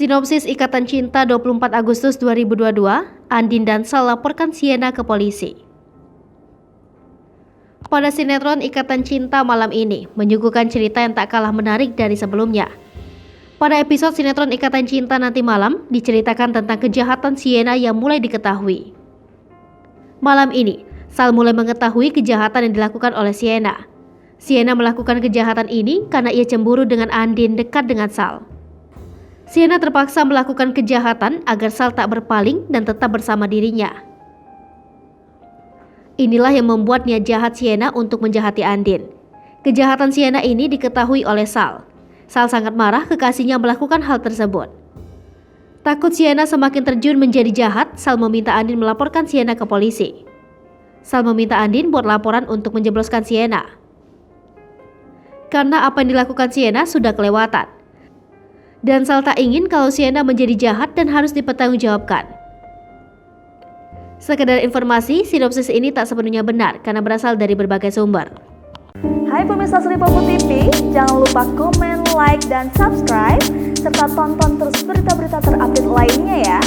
Sinopsis Ikatan Cinta 24 Agustus 2022, Andin dan Sal laporkan Sienna ke polisi. Pada sinetron Ikatan Cinta malam ini, menyuguhkan cerita yang tak kalah menarik dari sebelumnya. Pada episode sinetron Ikatan Cinta nanti malam, diceritakan tentang kejahatan Sienna yang mulai diketahui. Malam ini, Sal mulai mengetahui kejahatan yang dilakukan oleh Sienna. Sienna melakukan kejahatan ini karena ia cemburu dengan Andin dekat dengan Sal. Sienna terpaksa melakukan kejahatan agar Sal tak berpaling dan tetap bersama dirinya. Inilah yang membuat niat jahat Sienna untuk menjahati Andin. Kejahatan Sienna ini diketahui oleh Sal. Sal sangat marah kekasihnya melakukan hal tersebut. Takut Sienna semakin terjun menjadi jahat, Sal meminta Andin melaporkan Sienna ke polisi. Sal meminta Andin buat laporan untuk menjebloskan Sienna. Karena apa yang dilakukan Sienna sudah kelewatan. Dan Sal tak ingin kalau Sienna menjadi jahat dan harus dipertanggungjawabkan. Sekedar informasi, sinopsis ini tak sepenuhnya benar karena berasal dari berbagai sumber. Hai pemirsa Sri Popo TV, jangan lupa komen, like, dan subscribe, serta tonton terus berita-berita terupdate lainnya ya.